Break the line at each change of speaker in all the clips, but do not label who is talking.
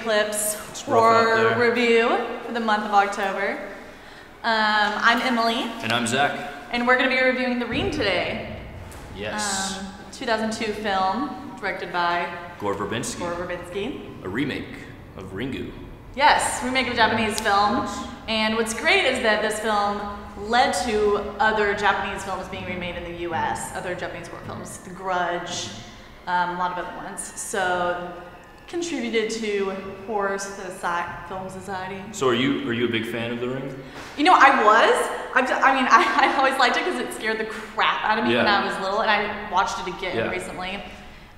Movieclips horror review for the month of October. I'm Emily.
And I'm Zach.
And we're going to be reviewing The Ring today.
Yes.
2002 film, directed by
Gore Verbinski. A remake of Ringu.
Yes, remake of a Japanese film. And what's great is that this film led to other Japanese films being remade in the US, other Japanese horror films, The Grudge, a lot of other ones. So, contributed to horror film society.
So are you a big fan of The Ring?
You know, I always liked it because it scared the crap out of me when I was little, and I watched it again recently.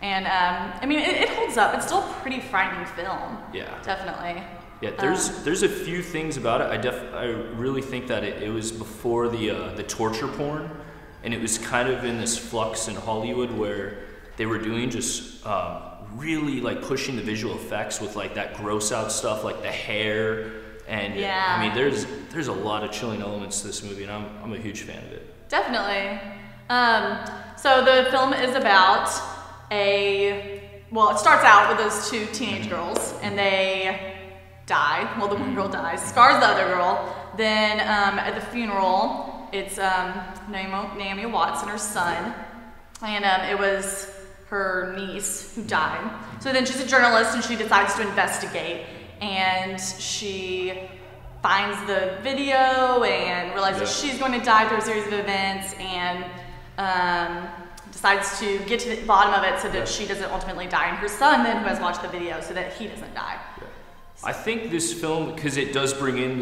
And I mean, it holds up. It's still a pretty frightening film. Yeah. Definitely.
Yeah, there's a few things about it. I really think that it was before the torture porn, and it was kind of in this flux in Hollywood where they were doing just really like pushing the visual effects with like that gross out stuff, like the hair, and I mean there's a lot of chilling elements to this movie, and I'm a huge fan of it.
Definitely. So the film is about it starts out with those two teenage girls, and they die. Well, the one girl dies, scars the other girl. Then at the funeral, it's Naomi Watts and her son, and it was her niece who died. So then she's a journalist, and she decides to investigate, and she finds the video and realizes she's going to die through a series of events, and decides to get to the bottom of it so that she doesn't ultimately die, and her son then, who has watched the video, so that he doesn't die.
I think this film, because it does bring in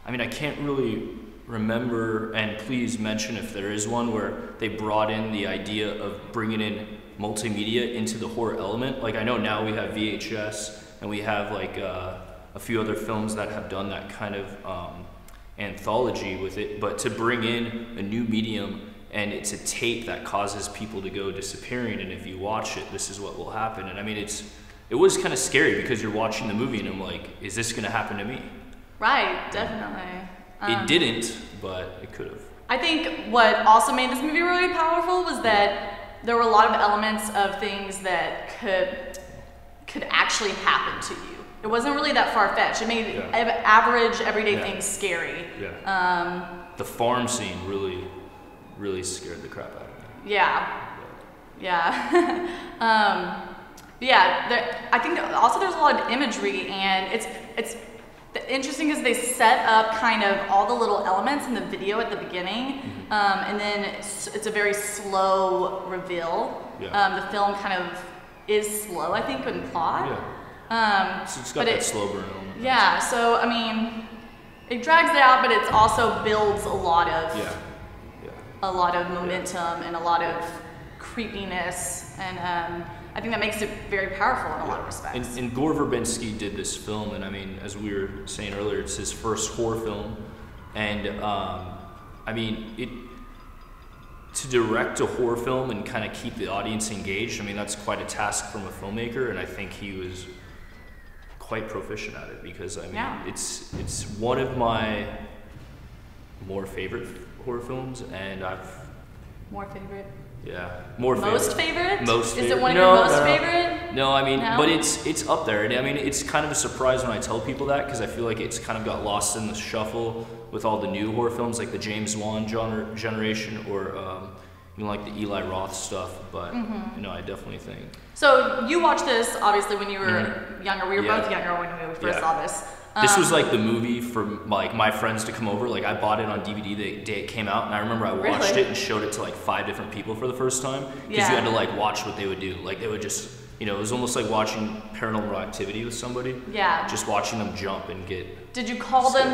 I can't really remember, and please mention if there is one, where they brought in the idea of bringing in multimedia into the horror element. Like, I know now we have VHS, and we have like a few other films that have done that kind of anthology with it, but to bring in a new medium, and it's a tape that causes people to go disappearing, and if you watch it, this is what will happen. And I mean, it was kind of scary because you're watching the movie and I'm like, is this gonna happen to me?
Right, definitely.
It didn't, but it could have.
I think what also made this movie really powerful was that there were a lot of elements of things that could actually happen to you. It wasn't really that far-fetched. It made average, everyday things scary. Yeah.
The farm scene really scared the crap out of me.
Yeah. I think also there's a lot of imagery, and it's interesting because they set up kind of all the little elements in the video at the beginning, and then it's a very slow reveal. The film kind of is slow, I think, in plot.
So it's got that slow burn element.
Yeah, so I mean, it drags it out, but it also builds a lot of momentum and a lot of creepiness, and I think that makes it very powerful in a lot of respects.
And Gore Verbinski did this film, and I mean, as we were saying earlier, it's his first horror film, and I mean, to direct a horror film and kind of keep the audience engaged, I mean, that's quite a task from a filmmaker, and I think he was quite proficient at it, because I mean, it's one of my more favorite horror films, and
more favorite.
Yeah, more favorite.
Most favorite?
Most favorite.
Is it one of your most favorite?
No, I mean, but it's up there. And I mean, it's kind of a surprise when I tell people that, because I feel like it's kind of got lost in the shuffle with all the new horror films, like the James Wan generation, or like the Eli Roth stuff. But you know, I definitely think. So
you watched this obviously when you were younger. We were both younger when we first saw this.
This was like the movie for like my friends to come over. Like, I bought it on DVD the day it came out, and I remember I watched it and showed it to like 5 different people for the first time, because you had to like watch what they would do. Like, they would just, you know, it was almost like watching Paranormal Activity with somebody. Yeah. Just watching them jump and get.
Did you call them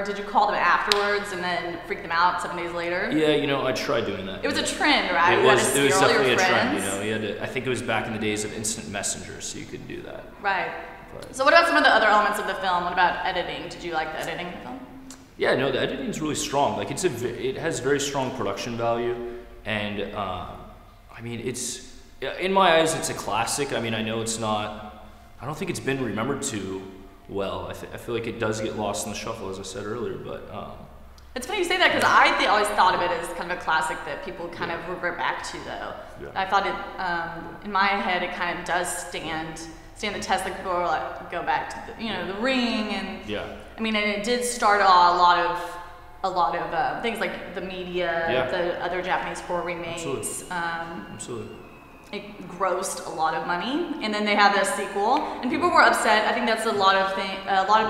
did you call them afterwards and then freak them out 7 days later?
Yeah, you know, I tried doing that.
It was a trend, right?
It was definitely a trend. You know, you had to, I think it was back in the days of instant messenger, so you could do that.
Right. So what about some of the other elements of the film? What about editing? Did you like the editing of the film?
Yeah, no, the editing is really strong. Like, it has very strong production value, and I mean, in my eyes, it's a classic. I mean, I know it's not. I don't think it's been remembered too well. I feel like it does get lost in the shuffle, as I said earlier. But
it's funny you say that, because I always thought of it as kind of a classic that people kind of revert back to, though. I thought it, in my head, it kind of does stand stand the test. Like people were like, go back to the Ring, and
yeah.
I mean, and it did start a lot of things like the media, the other Japanese horror remakes.
Absolutely. Absolutely.
It grossed a lot of money, and then they have this sequel, and people were upset. I think that's a lot of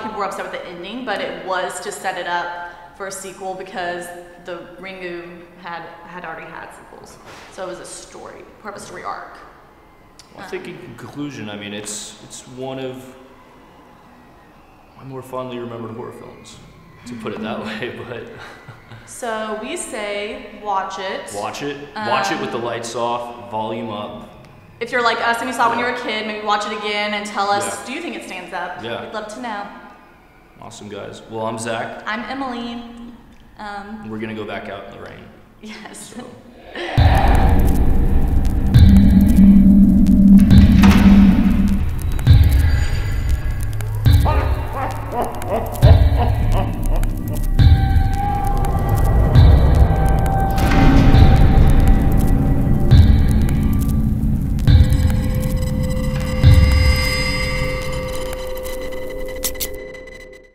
people were upset with the ending, but it was to set it up for a sequel because the Ringu had already had sequels, so it was a story, part of a story arc.
Well, I think in conclusion, I mean, it's one of my more fondly remembered horror films, to put it that way, but.
So we say watch it.
Watch it. Watch it with the lights off, volume up.
If you're like us and you saw it when you were a kid, maybe watch it again and tell us, do you think it stands up?
Yeah.
We'd love to know.
Awesome, guys. Well, I'm Zach.
I'm Emily.
We're going to go back out in the rain.
Yes.
So.